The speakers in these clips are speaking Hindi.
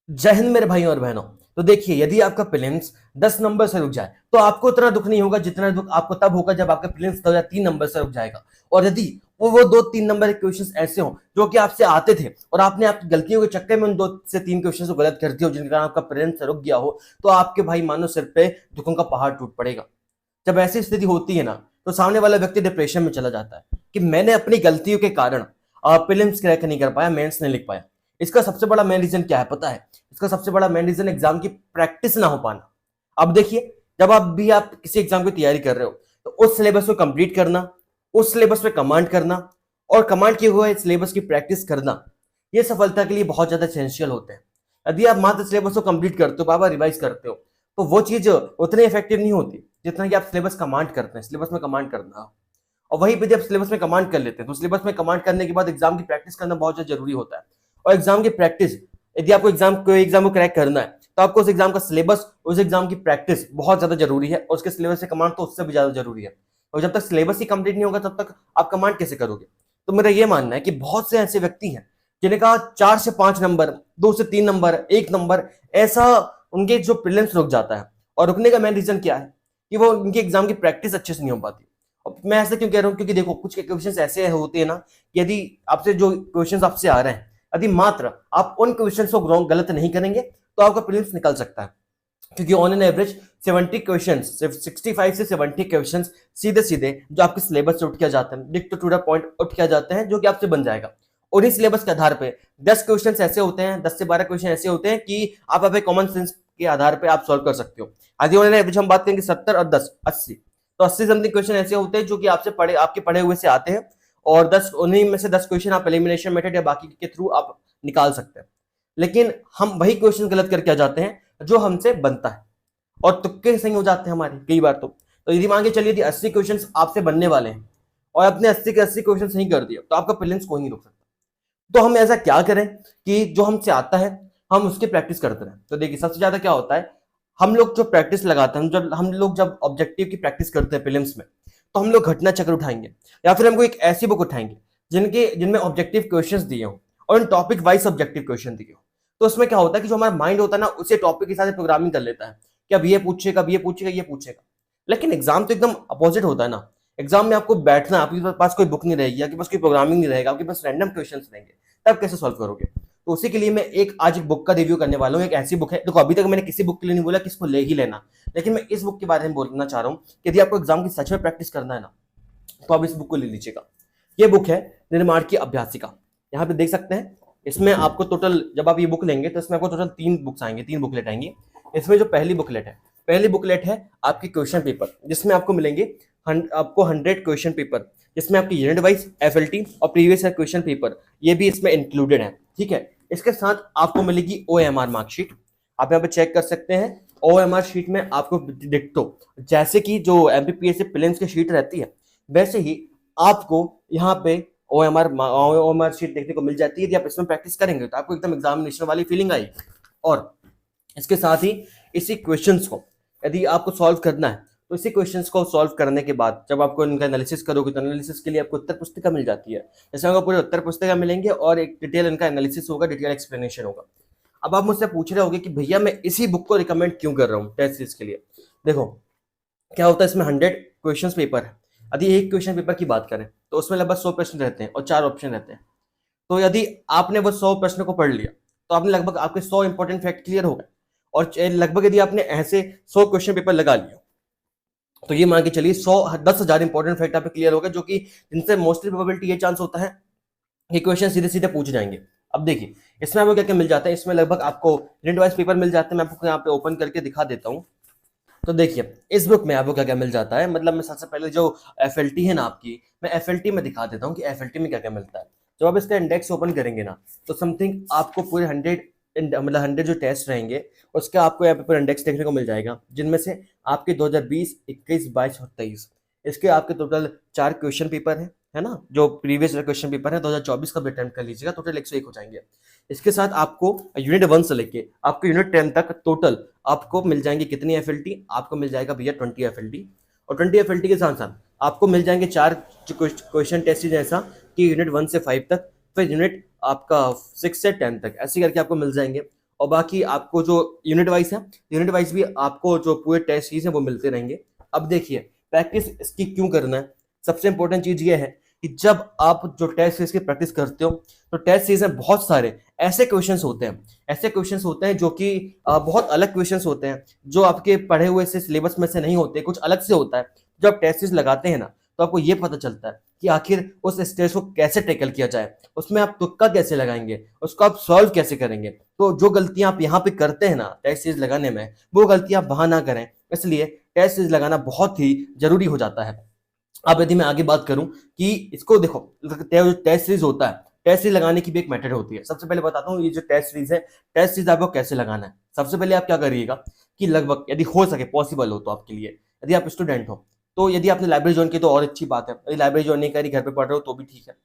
जय हिंद मेरे भाइयों और बहनों। तो देखिए, यदि आपका प्रीलिम्स 10 नंबर से रुक जाए तो आपको उतना दुख नहीं होगा जितना दुख आपको तब होगा जब आपका प्रीलिम्स 2 या 3 नंबर से रुक जाएगा। और यदि वो 2-3 नंबर के क्वेश्चंस ऐसे हो जो कि आपसे आते थे और आपने आपकी गलतियों के चक्कर में उन 2 से 3 क्वेश्चंस को गलत कर दिया हो, जिनके कारण आपका प्रीलिम्स से रुक गया हो, तो आपके भाई मानो सिर पे दुखों का पहाड़ टूट पड़ेगा। जब ऐसी स्थिति होती है ना, तो सामने वाला व्यक्ति डिप्रेशन में चला जाता है कि मैंने अपनी गलतियों के कारण प्रीलिम्स क्रैक नहीं कर पाया, मेंस नहीं लिख पाया। इसका सबसे बड़ा मेन रीजन क्या है पता है? इसका सबसे बड़ा मेन रीजन एग्जाम की प्रैक्टिस ना हो पाना। अब देखिए, जब आप किसी एग्जाम की तैयारी कर रहे हो तो उस सिलेबस को कंप्लीट करना, उस सिलेबस पे कमांड करना और कमांड किए हुए सिलेबस की प्रैक्टिस करना, ये सफलता के लिए बहुत ज्यादा एसेंशियल होते हैं। यदि आप मात्र सिलेबस को कंप्लीट करते हो, बार बार रिवाइज करते हो, तो वो चीज उतनी इफेक्टिव नहीं होती जितना कि आप सिलेबस कमांड करते हैं। सिलेबस में कमांड करना, और वहीं पे जब सिलेबस में कमांड कर लेते हैं तो सिलेबस में कमांड करने के बाद एग्जाम की प्रैक्टिस करना बहुत ज्यादा जरूरी होता है। और एग्जाम की प्रैक्टिस, यदि आपको एग्जाम को क्रैक करना है तो आपको उस एग्जाम का सिलेबस, उस एग्जाम की प्रैक्टिस बहुत ज्यादा जरूरी है, और उसके सिलेबस से कमांड तो उससे भी ज्यादा जरूरी है। और जब तक सिलेबस ही कंप्लीट नहीं होगा तब तक आप कमांड कैसे करोगे? तो मेरा ये मानना है कि बहुत से ऐसे व्यक्ति हैं जिन्हें कहा 4 से 5 नंबर, 2 से 3 नंबर, 1 नंबर, ऐसा उनके जो प्रीलिम्स रुक जाता है। और रुकने का मेन रीजन क्या है? कि वो उनके एग्जाम की प्रैक्टिस अच्छे से नहीं हो पाती। और मैं ऐसा क्यों कह रहा हूँ? क्योंकि देखो, कुछ क्वेश्चंस ऐसे होते हैं ना, कि यदि आपसे जो क्वेश्चंस आपसे आ रहे हैं, यदि मात्र आप उन क्वेश्चंस को गलत नहीं करेंगे तो आपका प्रीलिम्स निकल सकता है। क्योंकि ऑन एन एवरेज 70 क्वेश्चंस, सिर्फ 65 से 70 क्वेश्चंस सीधे सीधे जो आपके सिलेबस से उठ के जाते हैं, डिक्ट टू द पॉइंट उठ के जाते हैं, जो कि आपसे बन जाएगा। और इस सिलेबस के आधार पे 10 क्वेश्चंस ऐसे होते हैं, 10 से 12 क्वेश्चन ऐसे होते हैं कि आप अपने कॉमन सेंस के आधार पे आप सॉल्व कर सकते हो। यदि ऑन एन एवरेज हम बात करेंगे 70 और 10, 80, तो 80 समथिंग क्वेश्चन ऐसे होते हैं जो कि आपके पढ़े हुए से आते हैं। और 10 उन्हीं में से 10 क्वेश्चन आप एलिमिनेशन मेथड या बाकी के थ्रू आप निकाल सकते हैं। लेकिन हम वही क्वेश्चन गलत करके आ जाते हैं जो हमसे बनता है, और तुक्के सही हो जाते हैं हमारे कई बार। तो यदि मान के चलिए यदि 80 क्वेश्चंस आपसे बनने वाले हैं और आपने 80 के 80 क्वेश्चन सही कर दिया, तो आपका प्रीलिम्स कोई नहीं रोक सकता। तो हम ऐसा क्या करें कि जो हमसे आता है हम उसकी प्रैक्टिस करते रहें? तो देखिए, सबसे ज्यादा क्या होता है, हम लोग जो प्रैक्टिस लगाते हैं, जब ऑब्जेक्टिव की प्रैक्टिस करते हैं प्रीलिम्स में, तो हम लोग घटना चक्र उठाएंगे या फिर हमको एक ऐसी बुक उठाएंगे जिनमें ऑब्जेक्टिव क्वेश्चंस दिए हों और इन टॉपिक वाइज ऑब्जेक्टिव क्वेश्चन दिए हों। तो उसमें क्या होता है कि जो हमारा माइंड होता है ना, उसे टॉपिक के साथ प्रोग्रामिंग कर लेता है कि अब ये पूछेगा, अब ये पूछेगा, ये पूछेगा। लेकिन एग्जाम तो एकदम अपोजिट होता है ना। एग्जाम में आपको बैठना, आपके पास कोई बुक नहीं रहेगी, आपके पास कोई प्रोग्रामिंग नहीं रहेगा, आपके पास रैंडम क्वेश्चंस रहेंगे, तब कैसे सॉल्व करोगे? तो उसी के लिए मैं आज एक बुक का रिव्यू करने वाला हूँ। एक ऐसी बुक है, देखो अभी तक मैंने किसी बुक के लिए नहीं बोला कि इसको ले ही लेना, लेकिन मैं इस बुक के बारे में बोलना चाह रहा हूँ कि यदि आपको एग्जाम की सच में प्रैक्टिस करना है ना, तो आप इस बुक को ले लीजिएगा। ये बुक है निर्माण की अभ्यासिका। यहाँ पे देख सकते हैं, इसमें आपको टोटल, जब आप ये बुक लेंगे तो इसमें आपको टोटल 3 बुक्स आएंगे, 3 बुकलेट आएंगे। इसमें जो पहली बुकलेट है आपकी क्वेश्चन पेपर, जिसमें आपको मिलेंगे आपको 100 क्वेश्चन पेपर, जिसमें आपकी यूनिट वाइज एफएलटी और प्रीवियस ईयर क्वेश्चन पेपर ये भी इसमें इंक्लूडेड है। ठीक है, इसके साथ आपको मिलेगी ओएमआर मार्कशीट। आप यहाँ पे चेक कर सकते हैं, ओएमआर शीट में आपको डिक्टो, जैसे कि जो एमपीपीएससी प्रीलिम्स की शीट रहती है, वैसे ही आपको यहाँ पे ओएमआर शीट देखने को मिल जाती है। यदि आप इसमें प्रैक्टिस करेंगे तो आपको एकदम एग्जामिनेशन वाली फीलिंग आएगी। और इसके साथ ही इसी क्वेश्चंस को यदि आपको सॉल्व करना है, तो इसी क्वेश्चंस को सॉल्व करने के बाद जब आपको इनका एनालिसिस करोगे, तो एनालिसिस के लिए आपको उत्तर पुस्तिका मिल जाती है। जैसे आपको पूरे उत्तर पुस्तिका मिलेंगे और एक डिटेल इनका एनालिसिस होगा, डिटेल एक्सप्लेनेशन होगा। अब आप मुझसे पूछ रहे होगे कि भैया मैं इसी बुक को रिकमेंड क्यों कर रहा हूँ टेस्ट सीरीज के लिए? देखो, क्या होता है, इसमें 100 क्वेश्चन पेपर है। यदि एक क्वेश्चन पेपर की बात करें तो उसमें लगभग 100 प्रश्न रहते हैं और 4 ऑप्शन रहते हैं। तो यदि आपने वो 100 प्रश्न को पढ़ लिया तो आपने लगभग आपके 100 इंपॉर्टेंट फैक्ट क्लियर हो गए। और लगभग यदि आपने ऐसे 100 क्वेश्चन पेपर लगा लिया, तो ये मान के चलिए 10,000 इंपॉर्टेंट फैक्ट आप क्लियर हो गए, जो कि जिनसे मोस्टली प्रोबेबिलिटी ये चांस होता है कि क्वेश्चन सीधे सीधे पूछ जाएंगे। अब देखिए, इसमें आपको क्या क्या मिल जाता है, इसमें लगभग आपको यूनिट वाइज पेपर मिल जाते हैं। मैं आपको यहाँ पे ओपन करके दिखा देता हूँ। तो देखिए, इस बुक में आपको क्या क्या मिल जाता है, मतलब मैं सबसे पहले जो एफएलटी है ना आपकी, मैं एफएलटी में दिखा देता हूँ कि एफएलटी में क्या क्या मिलता है। जब आप इसका इंडेक्स ओपन करेंगे ना, तो समथिंग आपको पूरे 100 जो टेस्ट रहेंगे उसका आपको यहाँ पे पूरा इंडेक्स देखने को मिल जाएगा, जिनमें से आपके 2020, 21, 22 और 23 इसके आपके टोटल 4 क्वेश्चन पेपर है ना, जो प्रीवियस क्वेश्चन पेपर है 2024 का भी अटेम्प्ट कर लीजिएगा, टोटल 101 हो जाएंगे। इसके साथ आपको यूनिट 1 से लेके आपको यूनिट 10 तक टोटल आपको मिल जाएंगे कितनी एफएलटी? आपको मिल जाएगा भैया 20 एफएलटी। और 20 एफएलटी के साथ साथ आपको मिल जाएंगे 4 क्वेश्चन टेस्ट, जैसा कि यूनिट 1 से 5 तक, फिर यूनिट आपका 6 से 10 तक, ऐसे करके आपको मिल जाएंगे। और बाकी आपको जो यूनिट वाइज है, यूनिट वाइज भी आपको जो पूरे टेस्ट सीरीज है वो मिलते रहेंगे। अब देखिए प्रैक्टिस इसकी क्यों करना है, सबसे इंपॉर्टेंट चीज ये है कि जब आप जो टेस्ट सीरीज की प्रैक्टिस करते हो तो टेस्ट सीरीज में बहुत सारे ऐसे क्वेश्चंस होते हैं, ऐसे क्वेश्चंस होते हैं जो कि बहुत अलग क्वेश्चंस होते हैं, जो आपके पढ़े हुए से सिलेबस में से नहीं होते, कुछ अलग से होता है। जब आप टेस्ट सीरीज लगाते हैं ना तो आपको ये पता चलता है कि आखिर उस स्टेज को कैसे टैकल किया जाए, उसमें आप तुक्का कैसे लगाएंगे, उसको आप सॉल्व कैसे करेंगे। तो जो गलतियां आप यहाँ पे करते हैं ना टेस्ट सीरीज लगाने में, वो गलतियां आप वहां ना करें, इसलिए टेस्ट सीरीज लगाना बहुत ही जरूरी हो जाता है। अब यदि मैं आगे बात करूं कि इसको देखो, जो टेस्ट सीरीज होता है, टेस्ट सीरीज लगाने की भी एक मेथड होती है। सबसे पहले बताता हूँ ये जो टेस्ट सीरीज है, टेस्ट सीरीज आपको कैसे लगाना है। सबसे पहले आप क्या करिएगा कि लगभग यदि हो सके, पॉसिबल हो तो आपके लिए, यदि आप स्टूडेंट हो तो यदि आपने लाइब्रेरी ज्वाइन की तो और अच्छी बात है, यदि लाइब्रेरी ज्वाइन नहीं करी घर पे पढ़ रहे हो तो भी ठीक है।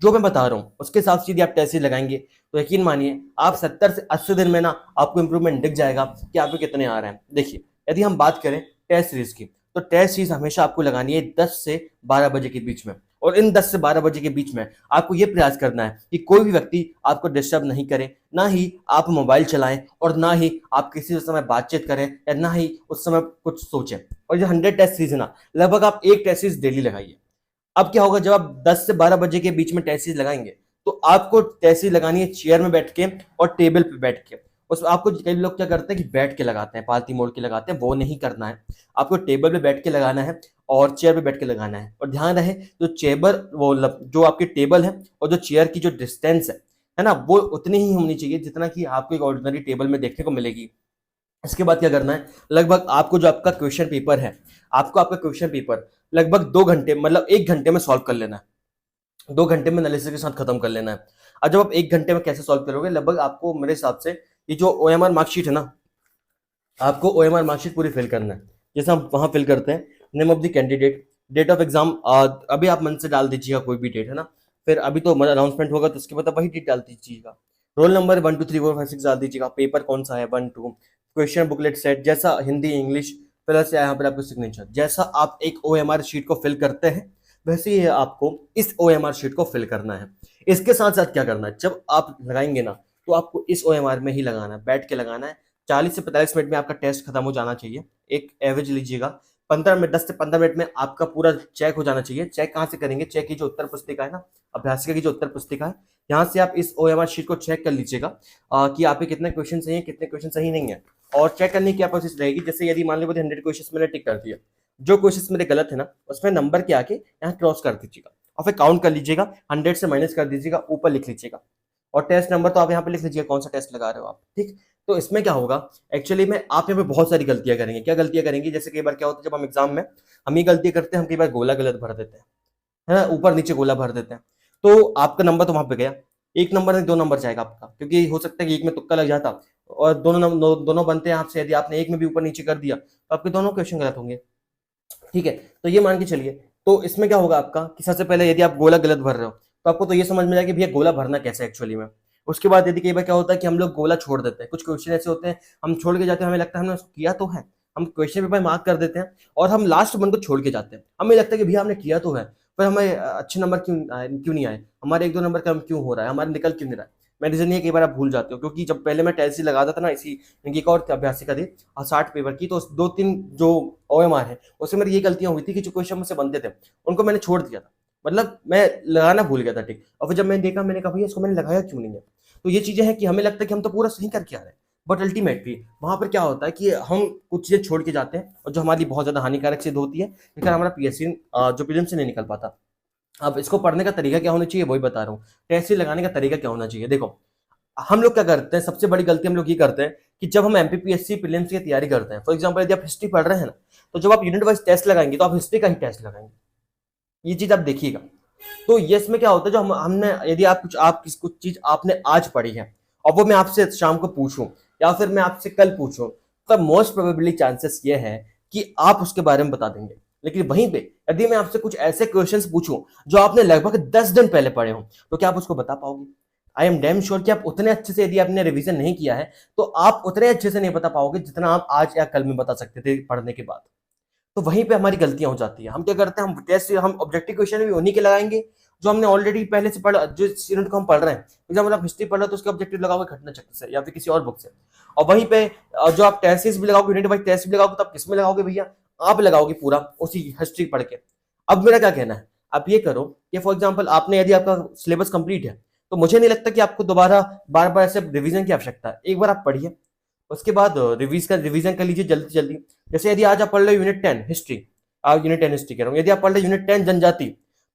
जो मैं बता रहा हूँ उसके हिसाब से यदि आप टेस्ट सीरीज लगाएंगे तो यकीन मानिए आप 70 से 80 दिन में ना आपको इंप्रूवमेंट दिख जाएगा कि आपको कितने आ रहे हैं। देखिए यदि हम बात करें टेस्ट सीरीज की तो टेस्ट सीरीज हमेशा आपको लगानी है 10 से 12 बजे के बीच में, और इन 10 से 12 बजे के बीच में आपको ये प्रयास करना है कि कोई भी व्यक्ति आपको डिस्टर्ब नहीं करे, ना ही आप मोबाइल चलाएं और ना ही आप किसी समय बातचीत करें या ना ही उस समय कुछ सोचें। और जो 100 टेस्ट सीरीज है ना, लगभग आप एक टेस्ट सीरीज डेली लगाइए। अब क्या होगा, जब आप 10 से 12 बजे के बीच में टेस्ट सीरीज लगाएंगे तो आपको टेस्ट सीरीज लगानी है चेयर में बैठ के और टेबल पे बैठ के। उसमें आपको कई लोग क्या करते हैं कि बैठ के लगाते हैं, पालती मोड़ के लगाते हैं, वो नहीं करना है। आपको टेबल पे बैठ के लगाना है और चेयर पे बैठ के लगाना है। और ध्यान रहे जो चेयर वो जो आपकी टेबल है और जो चेयर की जो डिस्टेंस है ना, वो उतनी ही होनी चाहिए जितना कि आपको एक ऑर्डिनरी टेबल में देखने को मिलेगी। इसके बाद क्या करना है, लगभग आपको जो आपका क्वेश्चन पेपर है, आपको आपका क्वेश्चन पेपर लगभग 2 घंटे मतलब 1 घंटे में सॉल्व कर लेना है। 2 घंटे में एनालिसिस के साथ खत्म कर लेना है। और जब आप 1 घंटे में कैसे सॉल्व करोगे, लगभग आपको मेरे हिसाब से ये जो OMR मार्कशीट है ना, आपको OMR मार्कशीट पूरी फिल करना है। जैसे हम वहां फिल करते हैं name of the candidate, date of exam, अभी आप मन से डाल दीजिएगा कोई भी डेट है ना, फिर अभी तो अनाउंसमेंट होगा तो उसके बाद वही डेट डाल दीजिएगा। रोल नंबर 1 2 3 4 5 6 डाल दीजिएगा, पेपर कौन सा है 1 2, क्वेश्चन बुकलेट सेट जैसा हिंदी इंग्लिश, प्लस यहाँ पर आपको सिग्नेचर। जैसा आप एक OMR शीट को फिल करते हैं वैसे ही आपको इस OMR शीट को फिल करना है। इसके साथ साथ क्या करना है, जब आप लगाएंगे ना तो आपको इस OMR में ही लगाना है, बैठ के लगाना है। 40 से 45 मिनट में आपका टेस्ट खत्म हो जाना चाहिए। एक एवरेज लीजिएगा 15 मिनट, 10 से 15 मिनट में आपका पूरा चेक हो जाना चाहिए। चेक कहाँ से करेंगे, चेक की जो उत्तर पुस्तिका है ना, अभ्यासिका की जो उत्तर पुस्तिका है, यहाँ से आप इस OMR शीट को चेक कर लीजिएगा कि आपके कितने क्वेश्चन सही है, कितने क्वेश्चन सही नहीं है। और चेक करने की क्या प्रोसेस रहेगी, जैसे यदि मान लो 100 क्वेश्चन मैंने टिक कर दिया, जो क्वेश्चन मेरे गलत है ना उसमें नंबर के आके यहाँ क्रॉस कर दीजिएगा और फिर काउंट कर लीजिएगा, 100 से माइनस कर दीजिएगा, ऊपर लिख लीजिएगा। और टेस्ट नंबर तो आप यहाँ पे लिख लीजिएगा कौन सा टेस्ट लगा रहे हो आप, ठीक। तो इसमें क्या होगा, एक्चुअली में आप यहाँ पे बहुत सारी गलतियां करेंगे। क्या गलतियां करेंगे, जैसे कई बार क्या होता है जब हम एग्जाम में हम ये गलतियां करते हैं, हम कई बार गोला गलत भर देते हैं, है ना, ऊपर नीचे गोला भर देते हैं, तो आपका नंबर तो वहां पे गया, एक नंबर नहीं 2 नंबर जाएगा आपका, क्योंकि हो सकता है कि एक में तुक्का लग जाता और दोनों बनते हैं आपसे, यदि आपने एक में भी ऊपर नीचे कर दिया तो आपके दोनों क्वेश्चन गलत होंगे, ठीक है। तो ये मान के चलिए, तो इसमें क्या होगा आपका कि सबसे पहले यदि आप गोला गलत भर रहे हो तो आपको तो ये समझ में जाएगा कि भैया गोला भरना कैसे एक्चुअली में। उसके बाद यदि कई बार क्या होता है कि हम लोग गोला छोड़ देते हैं, कुछ क्वेश्चन ऐसे होते हैं हम छोड़ के जाते हैं, हमें लगता है हमने उसको किया तो है, हम क्वेश्चन पेपर मार्क कर देते हैं और हम लास्ट वन को छोड़ के जाते हैं, हमें लगता है कि भैया हमने किया तो है, पर हमें अच्छे नंबर क्यों नहीं आए, हमारे 1 2 नंबर कम क्यों हो रहा है, हमारे निकल क्यों नहीं रहा है। मैं रीजन ये कई बार आप भूल जाते हो, क्योंकि जब पहले मैं टेस्ट लगाता था ना, इसी एक और अभ्यासिका थी 60 पेपर की, तो 2 3 जो OMR है उसमें मेरी ये गलतियां हुई थी कि जो क्वेश्चन मुझसे बनते थे उनको मैंने छोड़ दिया था, मतलब मैं लगाना भूल गया था, ठीक। और फिर जब मैंने देखा, मैंने कहा भैया इसको मैंने लगाया क्यों नहीं है। तो ये चीजें हैं कि हमें लगता है कि हम तो पूरा सही करके आ रहे हैं, बट अल्टीमेटली वहां पर क्या होता है कि हम कुछ चीजें छोड़ के जाते हैं और जो हमारी बहुत ज्यादा हानिकारक सिद्ध होती है, लेकिन हमारा PSC जो प्रीलिम्स से नहीं निकल पाता। अब इसको पढ़ने का तरीका क्या होना चाहिए वही बता रहा हूँ, टेस्ट लगाने का तरीका क्या होना चाहिए। देखो हम लोग क्या करते हैं, सबसे बड़ी गलती हम लोग ये करते हैं कि जब हम MPPSC प्रीलिम्स की तैयारी करते हैं, फॉर एग्जांपल यदि आप हिस्ट्री पढ़ रहे हैं ना, तो जब आप यूनिट वाइज टेस्ट लगाएंगे तो आप हिस्ट्री का ही टेस्ट लगाएंगे, ये चीज आप देखिएगा। तो ये इसमें क्या होता है, जो हमने यदि आप कुछ चीज आपने आज पढ़ी है और वो मैं आपसे शाम को पूछूं या फिर मैं आपसे कल पूछूं, तो मोस्ट प्रोबेबली चांसेस ये है कि आप उसके बारे में बता देंगे। लेकिन वहीं पे यदि मैं आपसे कुछ ऐसे क्वेश्चंस पूछूं जो आपने लगभग 10 दिन पहले पढ़े हो, तो क्या आप उसको बता पाओगे? आई एम डैम श्योर कि आप उतने अच्छे से, यदि आपने रिवीजन नहीं किया है तो आप उतने अच्छे से नहीं बता पाओगे जितना आप आज या कल में बता सकते थे पढ़ने के बाद। तो वहीं पे हमारी गलतियां हो जाती है। हम क्या करते हैं, हम टेस्ट हम ऑब्जेक्टिव क्वेश्चन भी उन्हीं के लगाएंगे जो हमने ऑलरेडी पहले से पढ़ा, जो यूनिट को हम पढ़ रहे हैं। एग्जाम्पल आप हिस्ट्री पढ़ रहे हो तो उसके ऑब्जेक्टिव लगाओगे घटना चक्र से या फिर किसी और बुक से, और वहीं पे जो आप टेस्ट भी लगाओगे, यूनिट वाइज टेस्ट भी लगाओगे, तो आप किसमें लगाओगे भैया, आप लगाओगे पूरा उसी हिस्ट्री पढ़ के। अब मेरा क्या कहना है, आप ये करो कि फॉर एग्जाम्पल आपने, यदि आपका सिलेबस कंप्लीट है तो मुझे नहीं लगता कि आपको दोबारा बार बार ऐसे रिवीजन की आवश्यकता है। एक बार आप पढ़िए, उसके बाद रिवीजन कर लीजिए जल्दी जल्दी। जैसे यदि आज आप पढ़ रहे हो यूनिट 10 हिस्ट्री, आप यूनिट 10 हिस्ट्री कह रहा हूँ, यदि आप पढ़ रहे हो यूनिट 10 जनजाति,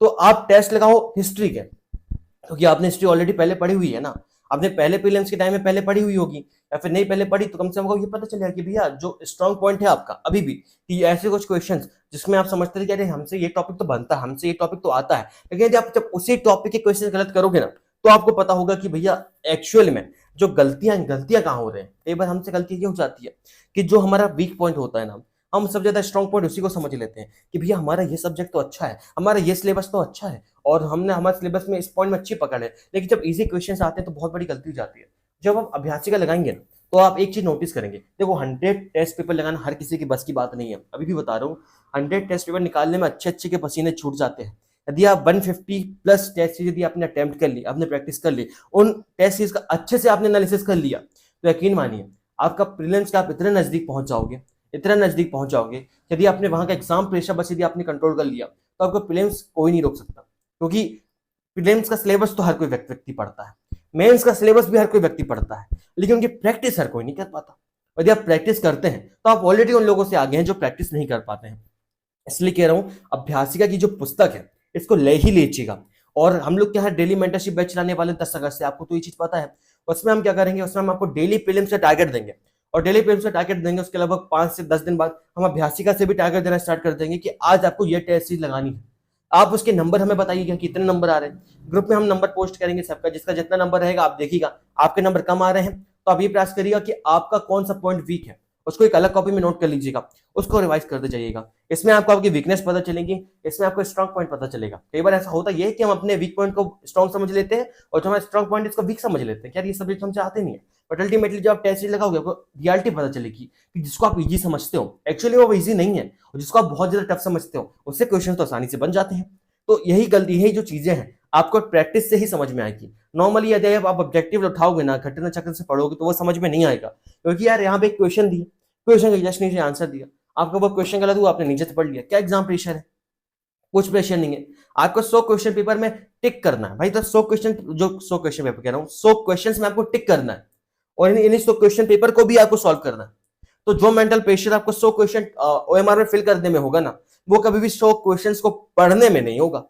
तो आप टेस्ट लगाओ हिस्ट्री के, क्योंकि आपने हिस्ट्री ऑलरेडी पहले पढ़ी हुई है ना, आपने पहले प्रीलिम्स के टाइम में पहले पढ़ी हुई होगी, या फिर नहीं पहले पढ़ी तो कम से कम ये पता चलेगा कि भैया जो स्ट्रॉन्ग पॉइंट है आपका अभी भी, कि ऐसे कुछ क्वेश्चंस जिसमें आप समझते थे कि अरे हमसे ये टॉपिक तो बनता है, हमसे ये टॉपिक तो आता है, लेकिन यदि आप जब उसी टॉपिक के क्वेश्चन गलत करोगे ना, तो आपको पता होगा कि भैया एक्चुअल में जो गलतियां कहाँ हो रहे हैं। कई बार हमसे गलती ये हो जाती है कि जो हमारा वीक पॉइंट होता है ना, हम सबसे ज्यादा स्ट्रॉन्ग पॉइंट उसी को समझ लेते हैं कि भैया हमारा ये सब्जेक्ट तो अच्छा है, हमारा ये सिलेबस तो अच्छा है, और हमने हमारे सिलेबस में इस पॉइंट में अच्छी पकड़ है, लेकिन जब इजी क्वेश्चंस आते हैं तो बहुत बड़ी गलती हो जाती है। जब आप अभ्यासिका लगाएंगे ना, तो आप एक चीज नोटिस करेंगे, देखो 100 टेस्ट पेपर लगाना हर किसी की बस की बात नहीं है, अभी भी बता रहा हूँ। 100 टेस्ट पेपर निकालने में अच्छे अच्छे के पसीने छूट जाते हैं। यदि आप 150 प्लस टेस्ट यदि आपने अटेम्प्ट कर ली, आपने प्रैक्टिस कर ली, उन टेस्ट सीरीज का अच्छे से आपने एनालिसिस कर लिया, तो यकीन मानिए आपका प्रीलिम्स का आप इतने नजदीक पहुंच जाओगे, इतना नजदीक पहुंच जाओगे। यदि आपने वहां का एग्जाम प्रेशर बस यदि आपने कंट्रोल कर लिया, तो आपको प्रीलिम्स कोई नहीं रोक सकता, क्योंकि प्रीलिम्स का सिलेबस तो हर कोई व्यक्ति पढ़ता है, मेंस का सिलेबस भी हर कोई व्यक्ति पढ़ता है, लेकिन उनकी प्रैक्टिस हर कोई नहीं कर पाता। यदि आप प्रैक्टिस करते हैं तो आप ऑलरेडी उन लोगों से आगे हैं जो प्रैक्टिस नहीं कर पाते हैं। इसलिए कह रहा हूं, अभ्यासिका की जो पुस्तक है इसको ले ही लीजिएगा। और हम लोग क्या है, डेली मेंटरशिप बैच चलाने वाले 10 अगस्त से, आपको तो ये चीज पता है। उसमें हम क्या करेंगे, उसमें हम आपको डेली प्रीलिम्स से टारगेट देंगे, और डेली प्रीलिम्स से टारगेट देंगे, उसके लगभग 5 से 10 दिन बाद हम अभ्यासिका से भी टारगेट देना स्टार्ट कर देंगे कि आज आपको ये टेस्ट सीरीज लगानी है। आप उसके नंबर हमें बताइएगा कि कितने नंबर आ रहे हैं। ग्रुप में हम नंबर पोस्ट करेंगे सबका, जिसका जितना नंबर रहेगा आप देखिएगा, आपके नंबर कम आ रहे हैं तो आप ये प्रयास करिएगा कि आपका कौन सा पॉइंट वीक है, उसको एक अलग कॉपी में नोट कर लीजिएगा, उसको रिवाइज करते जाइएगा। इसमें आपको आपकी वीकनेस पता चलेगी, इसमें आपको स्ट्रॉन्ग पॉइंट पता चलेगा। कई बार ऐसा होता है कि हम अपने वीक पॉइंट को स्ट्रॉन्ग समझ लेते हैं, और जो हमारा स्ट्रॉन्ग पॉइंट इसको वीक समझ लेते हैं, यार ये सब्जेक्ट हमसे आते नहीं है। बट अल्टीमेटली जब आप टेस्ट लगाओगे, आपको रियलिटी पता चलेगी कि जिसको आप इजी समझते हो एक्चुअली वो इजी नहीं है, और जिसको आप बहुत ज्यादा टफ समझते हो उससे क्वेश्चन तो आसानी से बन जाते हैं। तो यही जो चीजें हैं आपको प्रैक्टिस से ही समझ में आएगी। नॉर्मली यदि आप ऑब्जेक्टिव उठाओगे ना, घटना चक्र से पढ़ोगे, तो वो समझ में नहीं आएगा, क्योंकि यार यहाँ पे एक क्वेश्चन दिया, क्वेश्चन का जस्ट नीचे आंसर दिया, आपका वो क्वेश्चन गलत हुआ, आपने नीचे से पढ़ लिया, क्या एग्जाम प्रेशर है? कुछ प्रेशर नहीं है। आपको 100 क्वेश्चन पेपर में टिक करना है भाई, तो 100 क्वेश्चन, जो 100 क्वेश्चन पेपर कह रहा हूँ, 100 क्वेश्चन में आपको टिक करना है, और इन 100 क्वेश्चन पेपर को भी आपको सॉल्व करना है। तो जो मेंटल प्रेशर आपको 100 क्वेश्चन ओएमआर में फिल करने में होगा ना, वो कभी भी 100 क्वेश्चन को पढ़ने में नहीं होगा।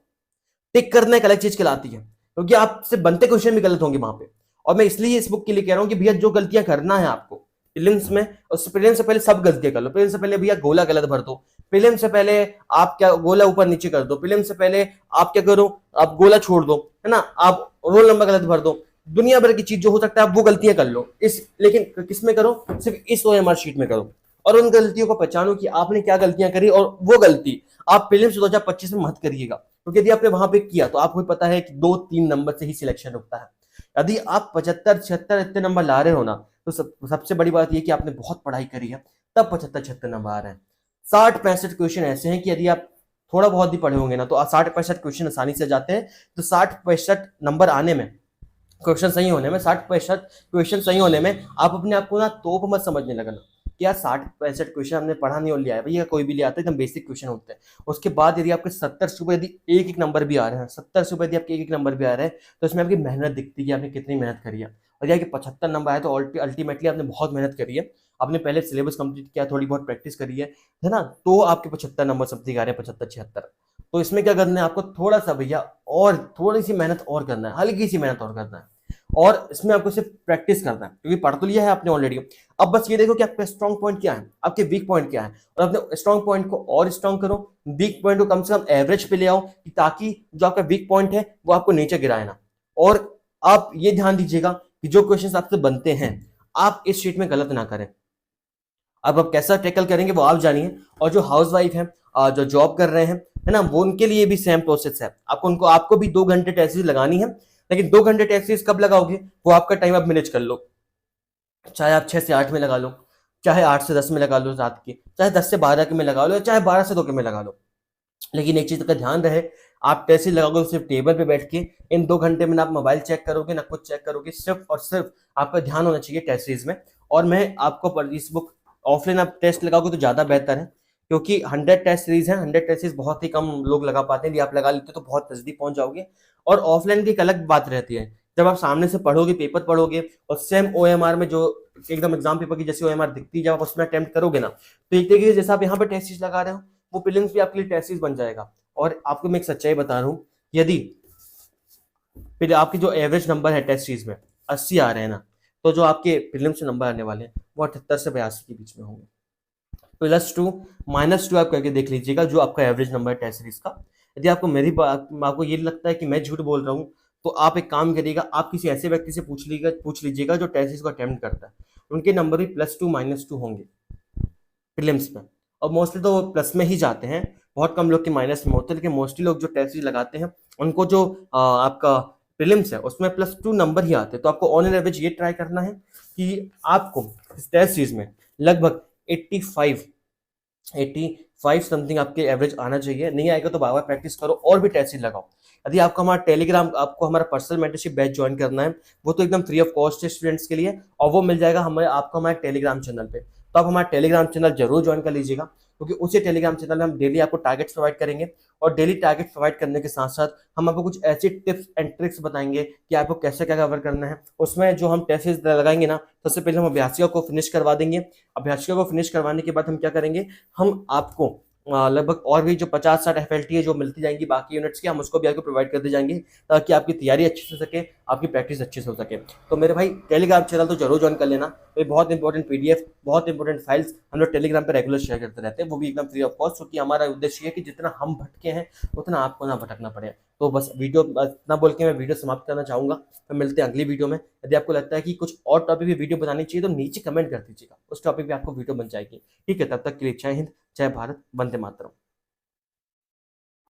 टिक करना एक अलग चीज कहलाती है, क्योंकि आपसे बनते क्वेश्चन भी गलत होंगे वहां पे। और मैं इसलिए इस बुक के लिए कह रहा हूं कि भैया जो गलतियां करना है आपको प्रीलिम्स में, उस प्रीलिम्स से पहले सब गलतियां कर लो। प्रीलिम्स से पहले भैया गोला गलत भर दो, प्रीलिम्स से पहले आप क्या गोला ऊपर नीचे कर दो, प्रीलिम्स से पहले आप क्या करो, आप गोला छोड़ दो, है ना, आप रोल नंबर गलत भर दो, दुनिया भर की चीज जो हो सकता है आप वो गलतियां कर लो इस, लेकिन किसमें करो, सिर्फ इस ओएमआर शीट में करो, और उन गलतियों को पहचानो कि आपने क्या गलतियां करी, और वो गलती आप प्रीलिम्स 2025 में मत करिएगा, क्योंकि यदि आपने वहां पे किया तो आपको पता है कि 2-3 नंबर से ही सिलेक्शन रुकता है। यदि आप 75-76 इतने नंबर ला रहे हो ना, तो सबसे बड़ी बात यह कि आपने बहुत पढ़ाई करी है, तब 75-76 नंबर आ रहे हैं। 60-65 क्वेश्चन ऐसे हैं कि यदि आप थोड़ा बहुत भी पढ़े होंगे ना, तो 60-65 क्वेश्चन आसानी से जाते हैं। तो 60-65 नंबर आने में, क्वेश्चन सही होने में, 60-65 क्वेश्चन सही होने में आप अपने आप को ना तोप मत समझने लगना कि यार 60-65 क्वेश्चन हमने पढ़ा नहीं और लिया है। भैया कोई भी ले आता है, एकदम बेसिक क्वेश्चन होते हैं। उसके बाद यदि आपके 70 से ऊपर यदि एक एक नंबर भी आ रहे हैं, 70 से ऊपर यदि आपके एक एक नंबर भी आ रहे हैं, तो इसमें आपकी मेहनत दिखती है कि आपने कितनी मेहनत करी है। और यदि 75 नंबर आए तो अल्टीमेटली आपने बहुत मेहनत करी है, आपने पहले सिलेबस कंप्लीट किया, थोड़ी बहुत प्रैक्टिस करी है ना, तो आपके 75 नंबर समथिंग आ रहे हैं, 75-76। तो इसमें क्या करना है आपको, थोड़ा सा भैया और थोड़ी सी मेहनत और करना है, हल्की सी मेहनत और करना है, और इसमें आपको सिर्फ प्रैक्टिस करना है, क्योंकि पढ़ तो लिया है आपने ऑलरेडी। अब बस ये देखो कि आपका स्ट्रॉन्ग पॉइंट क्या है, आपके वीक पॉइंट क्या है, और अपने स्ट्रॉन्ग पॉइंट को और स्ट्रॉन्ग करो, वीक पॉइंट को कम से कम एवरेज पे ले आओ, ताकि जो आपका वीक पॉइंट है वो आपको नीचे गिराए ना। और आप ये ध्यान दीजिएगा कि जो क्वेश्चन आपसे बनते हैं आप इस शीट में गलत ना करें। अब आप कैसा टैकल करेंगे वो आप जानिए। और जो हाउस वाइफ है, जो जॉब कर रहे हैं, है ना, वो उनके लिए भी सेम प्रोसेस है। आपको भी 2 घंटे टेस्ट लगानी है, लेकिन 2 घंटे टेस्ट सीरीज कब लगाओगे, वो आपका टाइम आप मैनेज कर लो। चाहे आप 6 से 8 में लगा लो, चाहे 8 से 10 में लगा लो रात के, चाहे 10 से 12 के में लगा लो, चाहे 12 से 2 के में लगा लो। लेकिन एक चीज का ध्यान रहे, आप टेस्ट सीरीज लगाओगे तो सिर्फ टेबल पे बैठ के इन 2 घंटे में ना आप मोबाइल चेक करोगे ना कुछ चेक करोगे, सिर्फ और सिर्फ आपका ध्यान होना चाहिए टेस्ट सीरीज में। और मैं आपको इस बुक ऑफलाइन आप टेस्ट लगाओगे तो ज्यादा बेहतर है, क्योंकि 100 टेस्ट सीरीज है, 100 टेस्ट सीरीज बहुत ही कम लोग लगा पाते हैं, यदि आप लगा लेते हो तो बहुत नजदीक पहुंच जाओगे। और ऑफलाइन की एक अलग बात रहती है, जब आप सामने से पढ़ोगे, पेपर पढ़ोगे और सेम ओएमआर में जो एकदम एग्जाम पेपर की जैसे ओएमआर दिखती है, जब आप उसमें अटेम्प्ट करोगे ना, तो एक तरीके से जैसा आप यहाँ पे टेस्ट सीरीज लगा रहे हो, वो प्रीलिम्स भी आपके लिए टेस्ट सीरीज बन जाएगा। और आपको मैं एक सच्चाई बता रहा हूँ, यदि फिर आपके जो एवरेज नंबर है टेस्ट सीरीज में 80 आ रहे हैं ना, तो जो आपके प्रीलिम्स में नंबर आने वाले हैं वो 78 से 82 के बीच में होंगे। +2 -2 आप करके देख लीजिएगा जो आपका एवरेज नंबर है टेस्ट सीरीज का। यदि आपको मेरी बात, आपको ये लगता है कि मैं झूठ बोल रहा हूँ, तो आप एक काम करिएगा, आप किसी ऐसे व्यक्ति से पूछ लीजिएगा जो टेस्ट सीरीज को अटेम्प्ट करता है, उनके नंबर भी +2 -2 होंगे प्रीलिम्स में। और मोस्टली तो वो प्लस में ही जाते हैं, बहुत कम लोग के माइनस में होते हैं, लेकिन मोस्टली लोग जो टेस्ट सीरीज लगाते हैं उनको जो आपका प्रीलिम्स है उसमें +2 नंबर ही आते हैं। तो आपको ऑन एन एवरेज ये ट्राई करना है कि आपको इस टेस्ट सीरीज में लगभग 85 समथिंग आपके एवरेज आना चाहिए। नहीं आएगा तो बार बार प्रैक्टिस करो और भी टेस्ट सीरीज लगाओ। यदि आपको हमारा टेलीग्राम, आपको हमारा पर्सनल मेंटरशिप बैच ज्वाइन करना है, वो तो एकदम फ्री ऑफ कॉस्ट है स्टूडेंट्स के लिए, और वो मिल जाएगा आपको हमारे टेलीग्राम चैनल पे। तो आप हमारा टेलीग्राम चैनल जरूर ज्वाइन कर लीजिएगा, क्योंकि उसी टेलीग्राम चैनल में हम डेली आपको टारगेट्स प्रोवाइड करेंगे, और डेली टारगेट प्रोवाइड करने के साथ साथ हम आपको कुछ ऐसी टिप्स एंड ट्रिक्स बताएंगे कि आपको कैसे क्या कवर करना है। उसमें जो हम टेस्ट लगाएंगे ना, सबसे पहले हम अभ्यासिका को फिनिश करवा देंगे। अभ्यासिका को फिनिश करवाने के बाद हम क्या करेंगे, हम आपको लगभग और भी जो 50-60 FLT है जो मिलती जाएंगी बाकी यूनिट्स की, हम उसको भी आपको प्रोवाइड करते जाएंगे, ताकि आपकी तैयारी अच्छी से हो सके, आपकी प्रैक्टिस अच्छी से हो सके। तो मेरे भाई टेलीग्राम चैनल तो जरूर ज्वाइन कर लेना, तो बहुत इंपॉर्टेंट PDF, बहुत इंपॉर्टेंट फाइल्स हम लोग टेलीग्राम पर रेगुलर शेयर करते रहते हैं, वो भी एकदम फ्री ऑफ कॉस्ट, क्योंकि हमारा उद्देश्य है कि जितना हम भटके हैं उतना आपको ना भटकना पड़े। तो बस वीडियो इतना बोल के मैं वीडियो समाप्त करना चाहूंगा। तो मिलते हैं अगली वीडियो में। यदि आपको लगता है कि कुछ और टॉपिक पे वीडियो बनानी चाहिए तो नीचे कमेंट कर दीजिएगा, उस टॉपिक पे आपको वीडियो बन जाएगी। ठीक है, तब तक के लिए जय हिंद, जय भारत, वंदे मातरम।